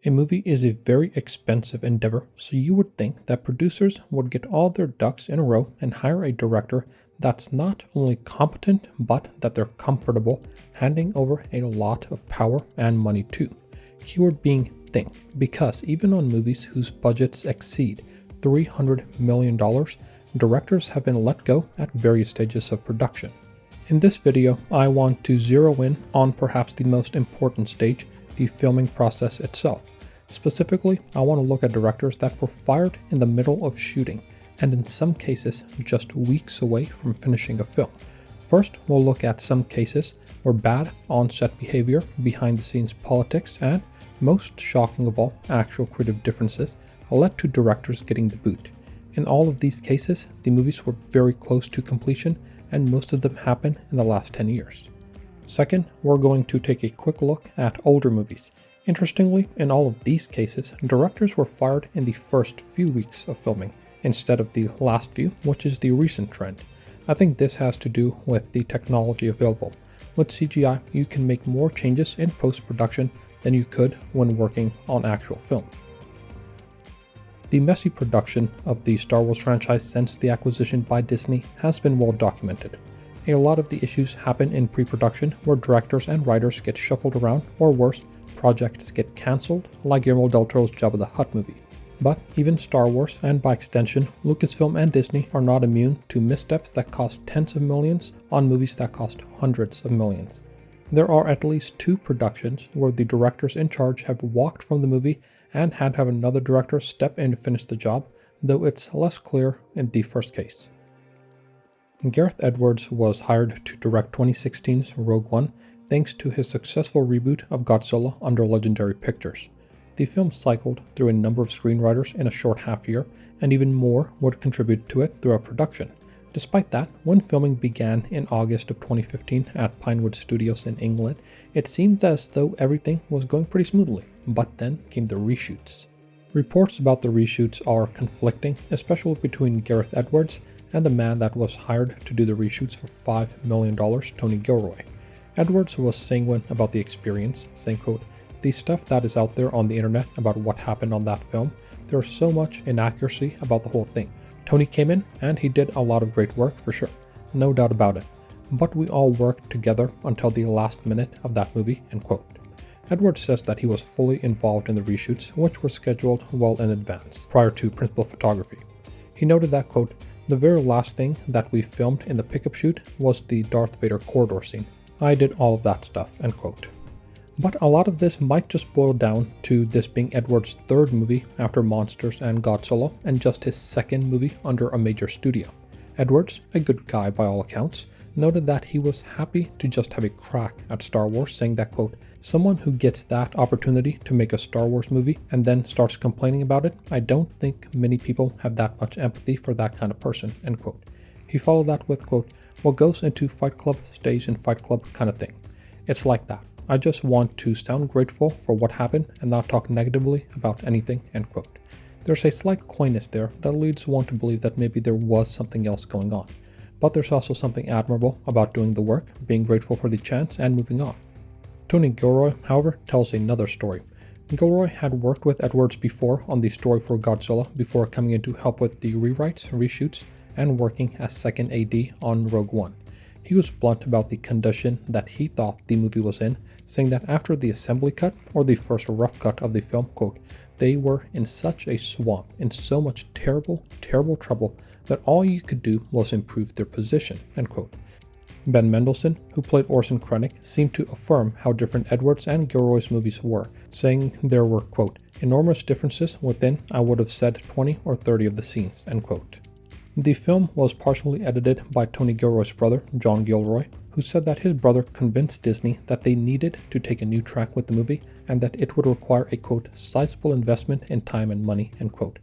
A movie is a very expensive endeavor, so you would think that producers would get all their ducks in a row and hire a director that's not only competent, but that they're comfortable handing over a lot of power and money to. Keyword being think, because even on movies whose budgets exceed $300 million, directors have been let go at various stages of production. In this video, I want to zero in on perhaps the most important stage, the filming process itself. Specifically, I want to look at directors that were fired in the middle of shooting, and in some cases, just weeks away from finishing a film. First, we'll look at some cases where bad on-set behavior, behind-the-scenes politics, and, most shocking of all, actual creative differences led to directors getting the boot. In all of these cases, the movies were very close to completion, and most of them happened in the last 10 years. Second, we're going to take a quick look at older movies. Interestingly, in all of these cases, directors were fired in the first few weeks of filming, instead of the last few, which is the recent trend. I think this has to do with the technology available. With CGI, you can make more changes in post-production than you could when working on actual film. The messy production of the Star Wars franchise since the acquisition by Disney has been well documented. A lot of the issues happen in pre-production where directors and writers get shuffled around, or worse, projects get cancelled, like Guillermo del Toro's Jabba the Hutt movie. But even Star Wars, and by extension, Lucasfilm and Disney are not immune to missteps that cost tens of millions on movies that cost hundreds of millions. There are at least two productions where the directors in charge have walked from the movie and had to have another director step in to finish the job, though it's less clear in the first case. Gareth Edwards was hired to direct 2016's Rogue One thanks to his successful reboot of Godzilla under Legendary Pictures. The film cycled through a number of screenwriters in a short half year, and even more would contribute to it throughout production. Despite that, when filming began in August of 2015 at Pinewood Studios in England, it seemed as though everything was going pretty smoothly, but then came the reshoots. Reports about the reshoots are conflicting, especially between Gareth Edwards and the man that was hired to do the reshoots for $5 million, Tony Gilroy. Edwards was sanguine about the experience, saying, quote, "The stuff that is out there on the internet about what happened on that film, there's so much inaccuracy about the whole thing. Tony came in and he did a lot of great work for sure, no doubt about it. But we all worked together until the last minute of that movie," end quote. Edwards says that he was fully involved in the reshoots, which were scheduled well in advance, prior to principal photography. He noted that, quote, "The very last thing that we filmed in the pickup shoot was the Darth Vader corridor scene. I did all of that stuff," end quote. But a lot of this might just boil down to this being Edwards' third movie after Monsters and Godzilla, and just his second movie under a major studio. Edwards, a good guy by all accounts, noted that he was happy to just have a crack at Star Wars, saying that, quote, "Someone who gets that opportunity to make a Star Wars movie and then starts complaining about it, I don't think many people have that much empathy for that kind of person," end quote. He followed that with, quote, "What goes into Fight Club stays in Fight Club kind of thing. It's like that. I just want to sound grateful for what happened and not talk negatively about anything," end quote. There's a slight coyness there that leads one to believe that maybe there was something else going on. But there's also something admirable about doing the work, being grateful for the chance, and moving on. Tony Gilroy, however, tells another story. Gilroy had worked with Edwards before on the story for Godzilla before coming in to help with the rewrites, reshoots, and working as second AD on Rogue One. He was blunt about the condition that he thought the movie was in, saying that after the assembly cut, or the first rough cut of the film, quote, "They were in such a swamp, in so much terrible, terrible trouble, that all you could do was improve their position," end quote. Ben Mendelsohn, who played Orson Krennic, seemed to affirm how different Edwards and Gilroy's movies were, saying there were, quote, "enormous differences within, I would have said 20 or 30 of the scenes," end quote. The film was partially edited by Tony Gilroy's brother, John Gilroy, who said that his brother convinced Disney that they needed to take a new track with the movie and that it would require a, quote, "sizable investment in time and money," end quote.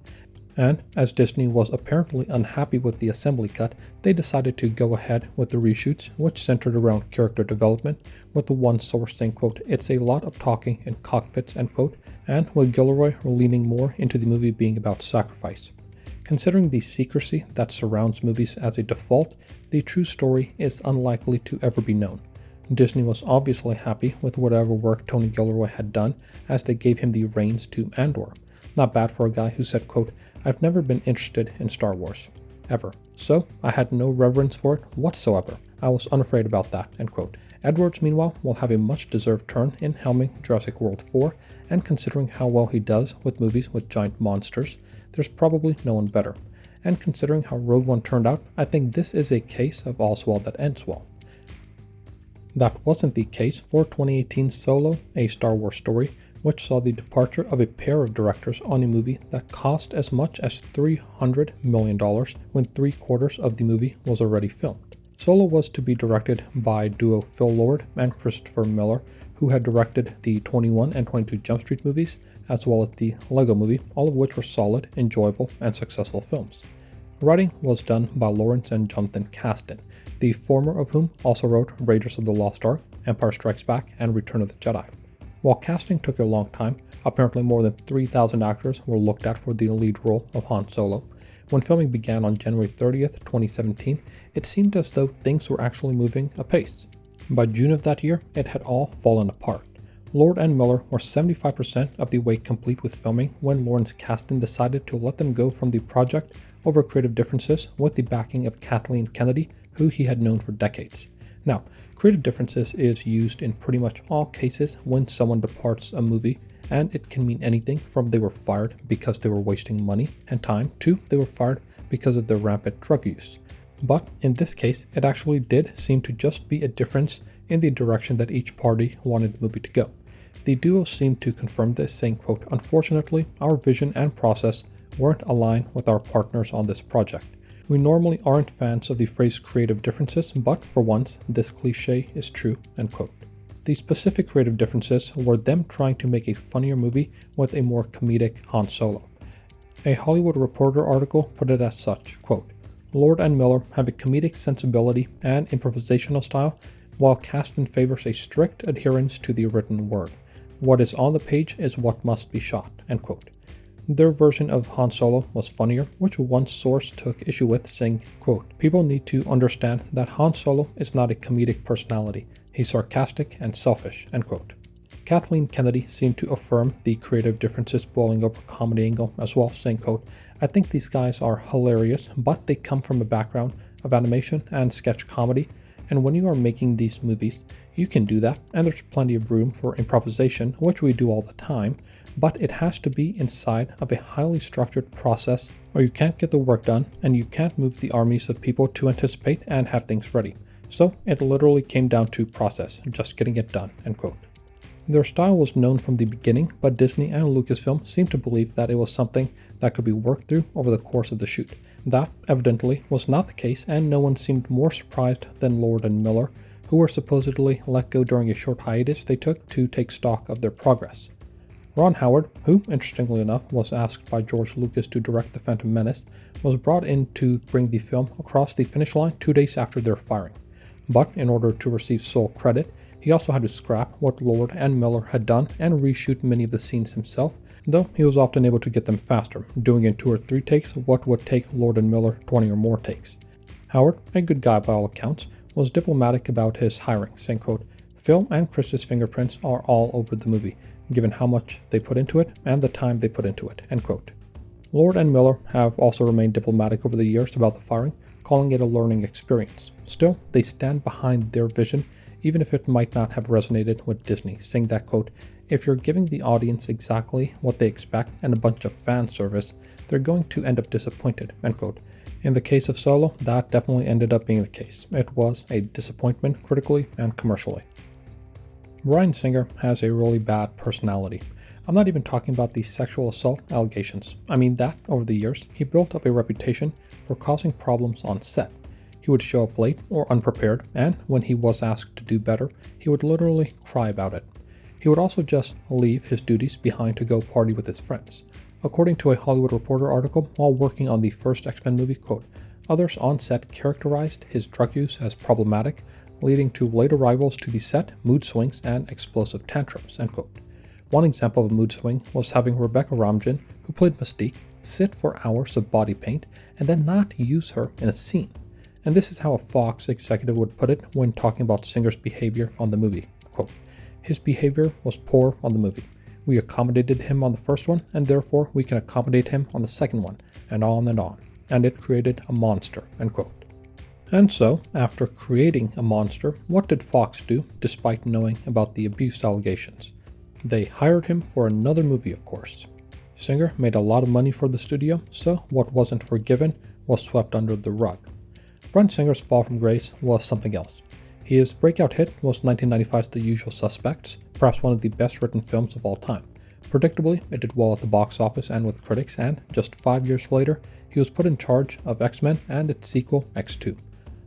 And as Disney was apparently unhappy with the assembly cut, they decided to go ahead with the reshoots, which centered around character development, with the one source saying, quote, "It's a lot of talking in cockpits," end quote, and with Gilroy leaning more into the movie being about sacrifice. Considering the secrecy that surrounds movies as a default, the true story is unlikely to ever be known. Disney was obviously happy with whatever work Tony Gilroy had done, as they gave him the reins to Andor. Not bad for a guy who said, quote, "I've never been interested in Star Wars. Ever. So I had no reverence for it whatsoever. I was unafraid about that," end quote. Edwards, meanwhile, will have a much-deserved turn in helming Jurassic World 4, and considering how well he does with movies with giant monsters, there's probably no one better. And considering how Rogue One turned out, I think this is a case of all's well that ends well. That wasn't the case for 2018's Solo, a Star Wars story, which saw the departure of a pair of directors on a movie that cost as much as $300 million when 3/4 of the movie was already filmed. Solo was to be directed by duo Phil Lord and Christopher Miller, who had directed the 21 and 22 Jump Street movies, as well as the Lego Movie, all of which were solid, enjoyable, and successful films. Writing was done by Lawrence and Jonathan Kasdan, the former of whom also wrote Raiders of the Lost Ark, Empire Strikes Back, and Return of the Jedi. While casting took a long time, apparently more than 3,000 actors were looked at for the lead role of Han Solo. When filming began on January 30th, 2017, it seemed as though things were actually moving apace. By June of that year, it had all fallen apart. Lord and Miller were 75% of the way complete with filming when Lawrence Kasdan decided to let them go from the project over creative differences with the backing of Kathleen Kennedy, who he had known for decades. Now, creative differences is used in pretty much all cases when someone departs a movie, and it can mean anything from they were fired because they were wasting money and time to they were fired because of their rampant drug use. But in this case, it actually did seem to just be a difference in the direction that each party wanted the movie to go. The duo seemed to confirm this, saying, quote, "Unfortunately, our vision and process weren't aligned with our partners on this project. We normally aren't fans of the phrase creative differences, but for once, this cliche is true," end quote. The specific creative differences were them trying to make a funnier movie with a more comedic Han Solo. A Hollywood Reporter article put it as such, quote, "Lord and Miller have a comedic sensibility and improvisational style, while Kasdan favors a strict adherence to the written word. What is on the page is what must be shot," end quote. Their version of Han Solo was funnier, which one source took issue with, saying, quote, "People need to understand that Han Solo is not a comedic personality. He's sarcastic and selfish," end quote. Kathleen Kennedy seemed to affirm the creative differences boiling over comedy angle as well, saying, quote, "I think these guys are hilarious, but they come from a background of animation and sketch comedy, and when you are making these movies, you can do that, and there's plenty of room for improvisation, which we do all the time, but it has to be inside of a highly structured process, or you can't get the work done, and you can't move the armies of people to anticipate and have things ready. So it literally came down to process, just getting it done," end quote. Their style was known from the beginning, but Disney and Lucasfilm seemed to believe that it was something that could be worked through over the course of the shoot. That, evidently, was not the case, and no one seemed more surprised than Lord and Miller, who were supposedly let go during a short hiatus they took to take stock of their progress. Ron Howard, who, interestingly enough, was asked by George Lucas to direct The Phantom Menace, was brought in to bring the film across the finish line 2 days after their firing. But in order to receive sole credit, he also had to scrap what Lord and Miller had done and reshoot many of the scenes himself, though he was often able to get them faster, doing in 2 or 3 takes what would take Lord and Miller 20 or more takes. Howard, a good guy by all accounts, was diplomatic about his hiring, saying, quote, "Phil and Chris's fingerprints are all over the movie, given how much they put into it and the time they put into it," end quote. Lord and Miller have also remained diplomatic over the years about the firing, calling it a learning experience. Still, they stand behind their vision, even if it might not have resonated with Disney, saying that, quote, "If you're giving the audience exactly what they expect and a bunch of fan service, they're going to end up disappointed," end quote. In the case of Solo, that definitely ended up being the case. It was a disappointment critically and commercially. Bryan Singer has a really bad personality. I'm not even talking about the sexual assault allegations. I mean that, over the years, he built up a reputation for causing problems on set. He would show up late or unprepared, and when he was asked to do better, he would literally cry about it. He would also just leave his duties behind to go party with his friends. According to a Hollywood Reporter article, while working on the first X-Men movie, quote, "Others on set characterized his drug use as problematic, leading to late arrivals to the set, mood swings, and explosive tantrums," end quote. One example of a mood swing was having Rebecca Ramjan, who played Mystique, sit for hours of body paint and then not use her in a scene. And this is how a Fox executive would put it when talking about Singer's behavior on the movie. Quote, "His behavior was poor on the movie. We accommodated him on the first one, and therefore we can accommodate him on the second one, and on and on. And it created a monster," end quote. And so, after creating a monster, what did Fox do despite knowing about the abuse allegations? They hired him for another movie, of course. Singer made a lot of money for the studio, so what wasn't forgiven was swept under the rug. Bryan Singer's fall from grace was something else. His breakout hit was 1995's The Usual Suspects, perhaps one of the best written films of all time. Predictably, it did well at the box office and with critics, and just 5 years later, he was put in charge of X-Men and its sequel, X2.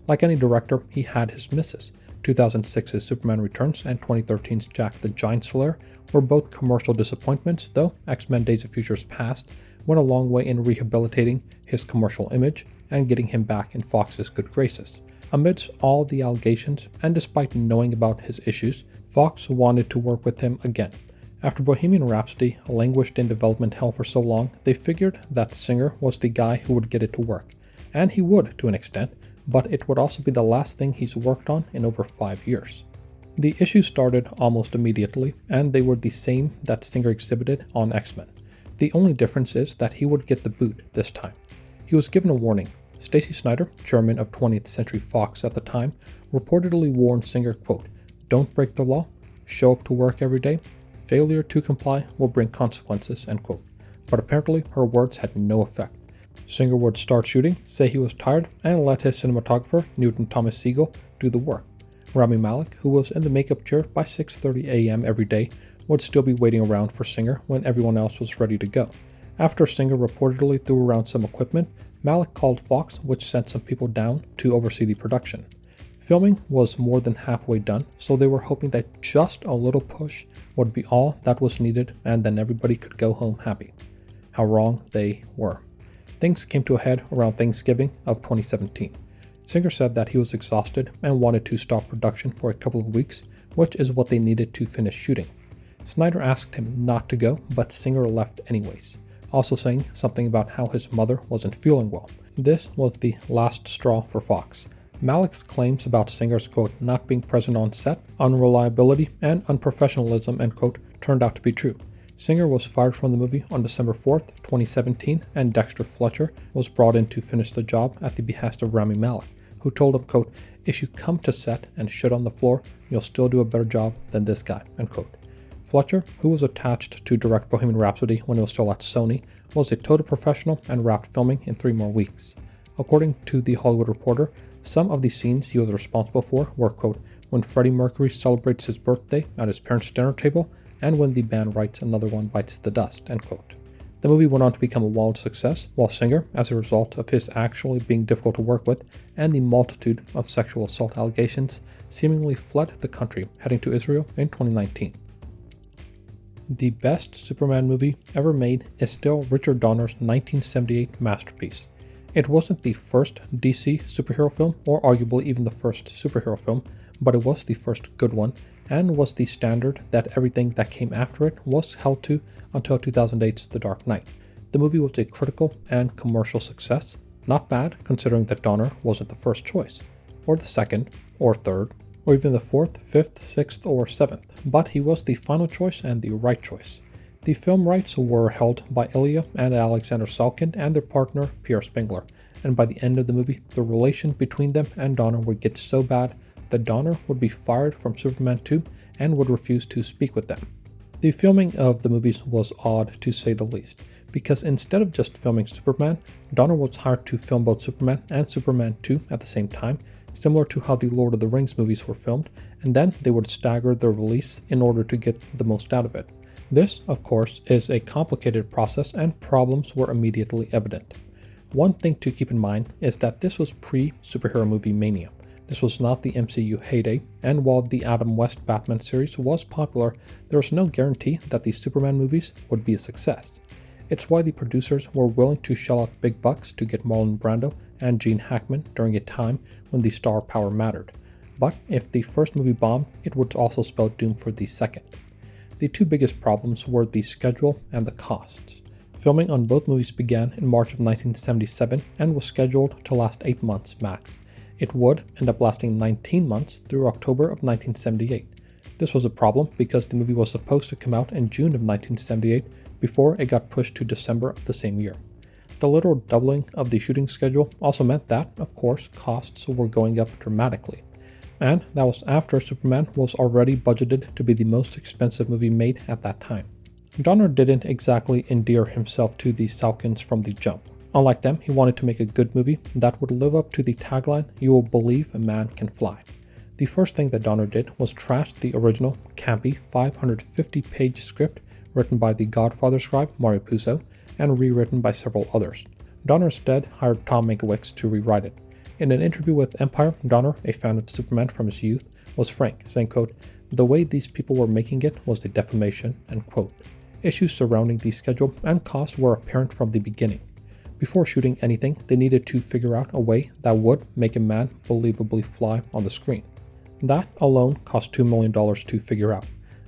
Like any director, he had his misses. 2006's Superman Returns and 2013's Jack the Giant Slayer were both commercial disappointments, though X-Men Days of Futures Past went a long way in rehabilitating his commercial image and getting him back in Fox's good graces. Amidst all the allegations, and despite knowing about his issues, Fox wanted to work with him again. After Bohemian Rhapsody languished in development hell for so long, they figured that Singer was the guy who would get it to work. And he would, to an extent, but it would also be the last thing he's worked on in over 5 years. The issues started almost immediately, and they were the same that Singer exhibited on X-Men. The only difference is that he would get the boot this time. He was given a warning. Stacey Snider, chairman of 20th Century Fox at the time, reportedly warned Singer, quote, "Don't break the law, show up to work every day, failure to comply will bring consequences," end quote. But apparently her words had no effect. Singer would start shooting, say he was tired, and let his cinematographer, Newton Thomas Sigel, do the work. Rami Malek, who was in the makeup chair by 6:30 a.m. every day, would still be waiting around for Singer when everyone else was ready to go. After Singer reportedly threw around some equipment, Malek called Fox, which sent some people down to oversee the production. Filming was more than halfway done, so they were hoping that just a little push would be all that was needed, and then everybody could go home happy. How wrong they were. Things came to a head around Thanksgiving of 2017. Singer said that he was exhausted and wanted to stop production for a couple of weeks, which is what they needed to finish shooting. Snyder asked him not to go, but Singer left anyways, also saying something about how his mother wasn't feeling well. This was the last straw for Fox. Malek's claims about Singer's, quote, "not being present on set, unreliability, and unprofessionalism," end quote, turned out to be true. Singer was fired from the movie on December 4th, 2017, and Dexter Fletcher was brought in to finish the job at the behest of Rami Malek, who told him, quote, "If you come to set and shit on the floor, you'll still do a better job than this guy," end quote. Fletcher, who was attached to direct Bohemian Rhapsody when it was still at Sony, was a total professional and wrapped filming in 3 more weeks. According to The Hollywood Reporter, some of the scenes he was responsible for were, quote, "when Freddie Mercury celebrates his birthday at his parents' dinner table, and when the band writes Another One Bites the Dust," end quote. The movie went on to become a wild success, while Singer, as a result of his actually being difficult to work with and the multitude of sexual assault allegations, seemingly fled the country, heading to Israel in 2019. The best Superman movie ever made is still Richard Donner's 1978 masterpiece. It wasn't the first DC superhero film, or arguably even the first superhero film, but it was the first good one, and was the standard that everything that came after it was held to until 2008's The Dark Knight. The movie was a critical and commercial success, not bad considering that Donner wasn't the first choice, or the second, or third, or even the 4th, 5th, 6th, or 7th, but he was the final choice and the right choice. The film rights were held by Ilya and Alexander Salkind and their partner Pierre Spengler, and by the end of the movie, the relation between them and Donner would get so bad that Donner would be fired from Superman 2 and would refuse to speak with them. The filming of the movies was odd to say the least, because instead of just filming Superman, Donner was hired to film both Superman and Superman 2 at the same time, similar to how the Lord of the Rings movies were filmed, and then they would stagger their release in order to get the most out of it. This, of course, is a complicated process and problems were immediately evident. One thing to keep in mind is that this was pre-superhero movie mania. This was not the MCU heyday, and while the Adam West Batman series was popular, there was no guarantee that the Superman movies would be a success. It's why the producers were willing to shell out big bucks to get Marlon Brando and Gene Hackman during a time when the star power mattered. But if the first movie bombed, it would also spell doom for the second. The 2 biggest problems were the schedule and the costs. Filming on both movies began in March of 1977 and was scheduled to last 8 months max. It would end up lasting 19 months through October of 1978. This was a problem because the movie was supposed to come out in June of 1978 before it got pushed to December of the same year. The literal doubling of the shooting schedule also meant that, of course, costs were going up dramatically. And that was after Superman was already budgeted to be the most expensive movie made at that time. Donner didn't exactly endear himself to the Salkinds from the jump. Unlike them, he wanted to make a good movie that would live up to the tagline, "You will believe a man can fly." The first thing that Donner did was trash the original, campy, 550-page script written by the Godfather scribe Mario Puzo and rewritten by several others. Donner instead hired Tom Mankiewicz to rewrite it. In an interview with Empire, Donner, a fan of Superman from his youth, was frank, saying, quote, "The way these people were making it was a defamation," end quote. Issues surrounding the schedule and cost were apparent from the beginning. Before shooting anything, they needed to figure out a way that would make a man believably fly on the screen. That alone cost $2 million to figure out.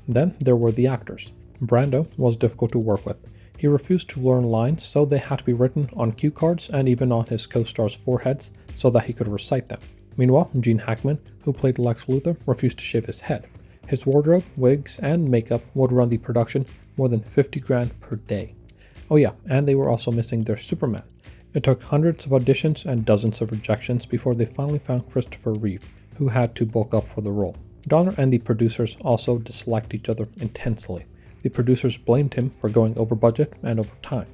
Then there were the actors. Brando was difficult to work with. He refused to learn lines, so they had to be written on cue cards and even on his co-stars' foreheads so that he could recite them. Meanwhile, Gene Hackman, who played Lex Luthor, refused to shave his head. His wardrobe, wigs, and makeup would run the production more than $50,000 per day. Oh yeah, and they were also missing their Superman. It took hundreds of auditions and dozens of rejections before they finally found Christopher Reeve, who had to bulk up for the role. Donner and the producers also disliked each other intensely. The producers blamed him for going over budget and over time,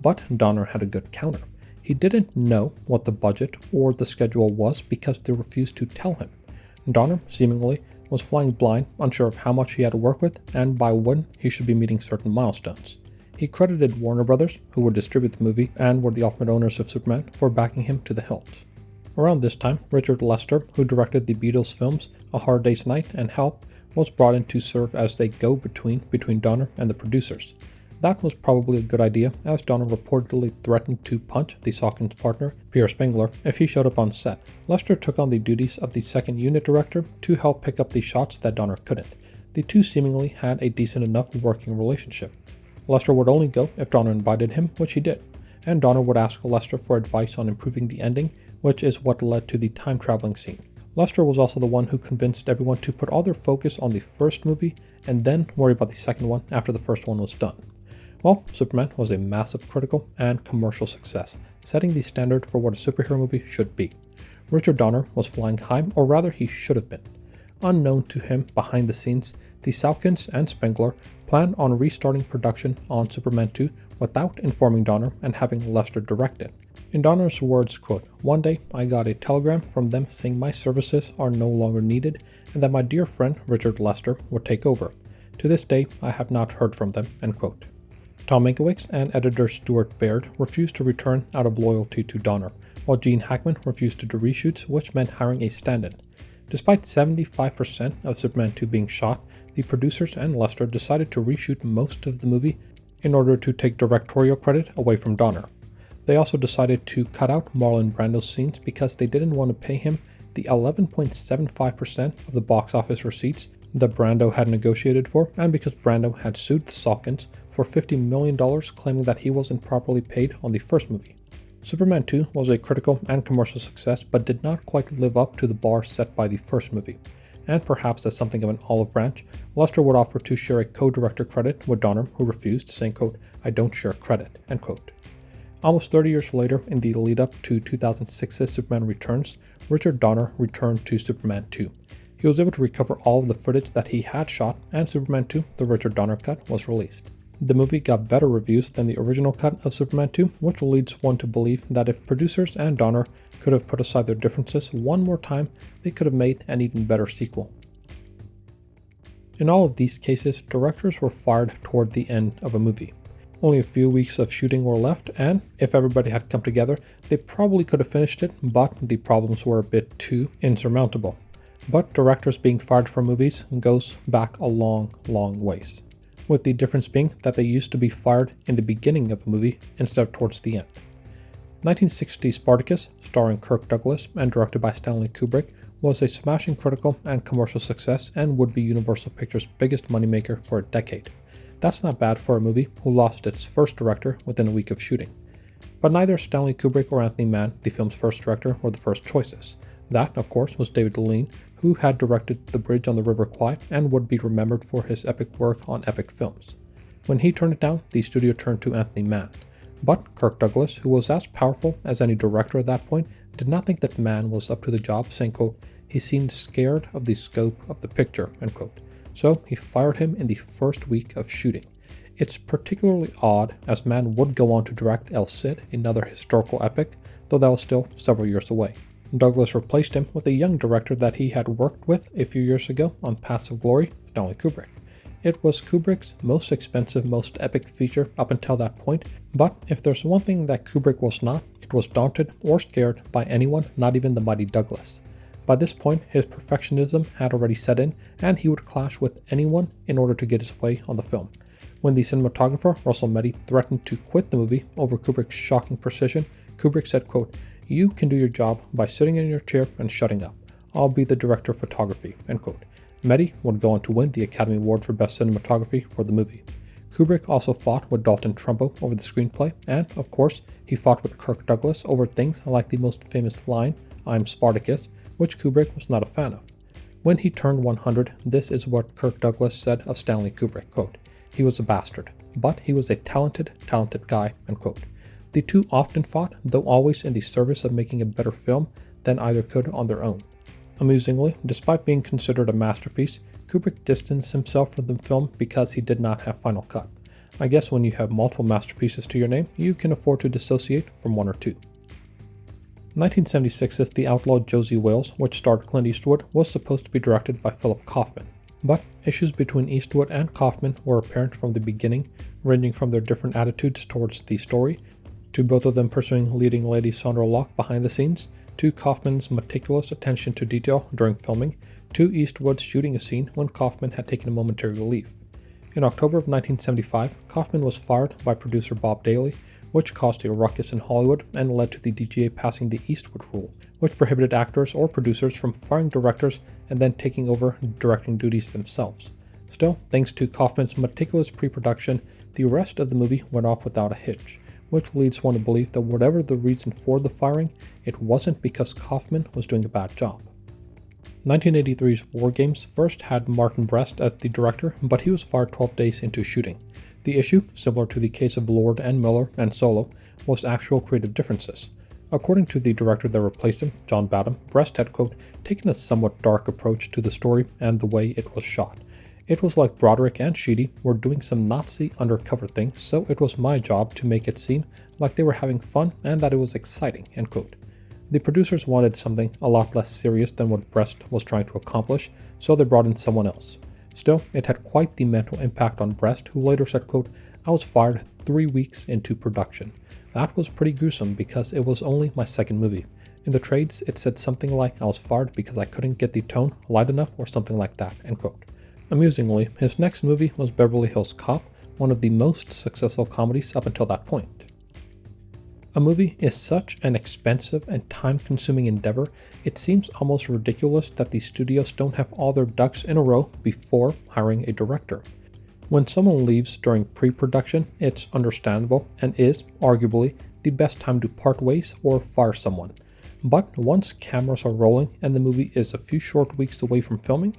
but Donner had a good counter. He didn't know what the budget or the schedule was because they refused to tell him. Donner, seemingly, was flying blind, unsure of how much he had to work with and by when he should be meeting certain milestones. He credited Warner Brothers, who would distribute the movie and were the ultimate owners of Superman, for backing him to the hilt. Around this time, Richard Lester, who directed the Beatles films A Hard Day's Night and Help, was brought in to serve as the go-between between Donner and the producers. That was probably a good idea, as Donner reportedly threatened to punch the Salkinds partner, Pierre Spengler, if he showed up on set. Lester took on the duties of the second unit director to help pick up the shots that Donner couldn't. The two seemingly had a decent enough working relationship. Lester would only go if Donner invited him, which he did, and Donner would ask Lester for advice on improving the ending, which is what led to the time-traveling scene. Lester was also the one who convinced everyone to put all their focus on the first movie and then worry about the second one after the first one was done. Well, Superman was a massive critical and commercial success, setting the standard for what a superhero movie should be. Richard Donner was flying high, or rather he should have been. Unknown to him behind the scenes, the Salkinds and Spengler planned on restarting production on Superman 2 without informing Donner and having Lester direct it. In Donner's words, quote, "One day I got a telegram from them saying my services are no longer needed and that my dear friend Richard Lester would take over. To this day, I have not heard from them," end quote. Tom Mankiewicz and editor Stuart Baird refused to return out of loyalty to Donner, while Gene Hackman refused to do reshoots, which meant hiring a stand-in. Despite 75% of Superman 2 being shot, the producers and Lester decided to reshoot most of the movie in order to take directorial credit away from Donner. They also decided to cut out Marlon Brando's scenes because they didn't want to pay him the 11.75% of the box office receipts that Brando had negotiated for, and because Brando had sued the Salkinds for $50 million, claiming that he wasn't properly paid on the first movie. Superman 2 was a critical and commercial success, but did not quite live up to the bar set by the first movie. And perhaps as something of an olive branch, Lester would offer to share a co-director credit with Donner, who refused, saying, quote, "I don't share credit," end quote. Almost 30 years later, in the lead-up to 2006's Superman Returns, Richard Donner returned to Superman 2. He was able to recover all of the footage that he had shot, and Superman 2, the Richard Donner cut, was released. The movie got better reviews than the original cut of Superman 2, which leads one to believe that if producers and Donner could have put aside their differences one more time, they could have made an even better sequel. In all of these cases, directors were fired toward the end of a movie. Only a few weeks of shooting were left, and if everybody had come together, they probably could have finished it, but the problems were a bit too insurmountable. But directors being fired from movies goes back a long, long ways, with the difference being that they used to be fired in the beginning of a movie instead of towards the end. 1960 Spartacus, starring Kirk Douglas and directed by Stanley Kubrick, was a smashing critical and commercial success and would be Universal Pictures' biggest moneymaker for a decade. That's not bad for a movie who lost its first director within a week of shooting. But neither Stanley Kubrick or Anthony Mann, the film's first director, were the first choices. That, of course, was David Lean, who had directed The Bridge on the River Kwai and would be remembered for his epic work on epic films. When he turned it down, the studio turned to Anthony Mann. But Kirk Douglas, who was as powerful as any director at that point, did not think that Mann was up to the job, saying, quote, "He seemed scared of the scope of the picture," end quote. So he fired him in the first week of shooting. It's particularly odd, as Mann would go on to direct El Cid, another historical epic, though that was still several years away. Douglas replaced him with a young director that he had worked with a few years ago on Paths of Glory, Stanley Kubrick. It was Kubrick's most expensive, most epic feature up until that point, but if there's one thing that Kubrick was not, it was daunted or scared by anyone, not even the mighty Douglas. By this point, his perfectionism had already set in, and he would clash with anyone in order to get his way on the film. When the cinematographer, Russell Meddy, threatened to quit the movie over Kubrick's shocking precision, Kubrick said, quote, "You can do your job by sitting in your chair and shutting up. I'll be the director of photography," end quote. Meddy would go on to win the Academy Award for Best Cinematography for the movie. Kubrick also fought with Dalton Trumbo over the screenplay, and, of course, he fought with Kirk Douglas over things like the most famous line, "I'm Spartacus," which Kubrick was not a fan of. When he turned 100, this is what Kirk Douglas said of Stanley Kubrick, quote, "He was a bastard, but he was a talented guy," end quote. The two often fought, though always in the service of making a better film than either could on their own. Amusingly, despite being considered a masterpiece, Kubrick distanced himself from the film because he did not have final cut. I guess when you have multiple masterpieces to your name, you can afford to dissociate from one or two. 1976's The Outlaw Josey Wales, which starred Clint Eastwood, was supposed to be directed by Philip Kaufman. But issues between Eastwood and Kaufman were apparent from the beginning, ranging from their different attitudes towards the story, to both of them pursuing leading lady Sandra Locke behind the scenes, to Kaufman's meticulous attention to detail during filming, to Eastwood's shooting a scene when Kaufman had taken a momentary leave. In October of 1975, Kaufman was fired by producer Bob Daly, which caused a ruckus in Hollywood and led to the DGA passing the Eastwood Rule, which prohibited actors or producers from firing directors and then taking over directing duties themselves. Still, thanks to Kaufman's meticulous pre-production, the rest of the movie went off without a hitch, which leads one to believe that whatever the reason for the firing, it wasn't because Kaufman was doing a bad job. 1983's WarGames first had Martin Brest as the director, but he was fired 12 days into shooting. The issue, similar to the case of Lord and Miller and Solo, was actual creative differences. According to the director that replaced him, John Badham, Brest had, quote, "taken a somewhat dark approach to the story and the way it was shot. It was like Broderick and Sheedy were doing some Nazi undercover thing, so it was my job to make it seem like they were having fun and that it was exciting," end quote. The producers wanted something a lot less serious than what Brest was trying to accomplish, so they brought in someone else. Still, it had quite the mental impact on Brest, who later said, quote, "I was fired 3 weeks into production. That was pretty gruesome because it was only my second movie. In the trades, it said something like I was fired because I couldn't get the tone light enough or something like that," end quote. Amusingly, his next movie was Beverly Hills Cop, one of the most successful comedies up until that point. A movie is such an expensive and time-consuming endeavor, it seems almost ridiculous that the studios don't have all their ducks in a row before hiring a director. When someone leaves during pre-production, it's understandable and is, arguably, the best time to part ways or fire someone. But once cameras are rolling and the movie is a few short weeks away from filming,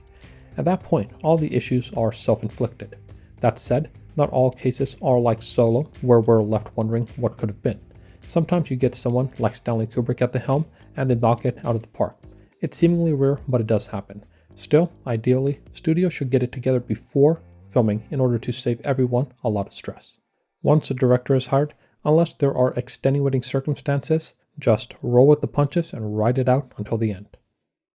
at that point, all the issues are self-inflicted. That said, not all cases are like Solo, where we're left wondering what could have been. Sometimes you get someone like Stanley Kubrick at the helm, and they knock it out of the park. It's seemingly rare, but it does happen. Still, ideally, studios should get it together before filming in order to save everyone a lot of stress. Once a director is hired, unless there are extenuating circumstances, just roll with the punches and ride it out until the end.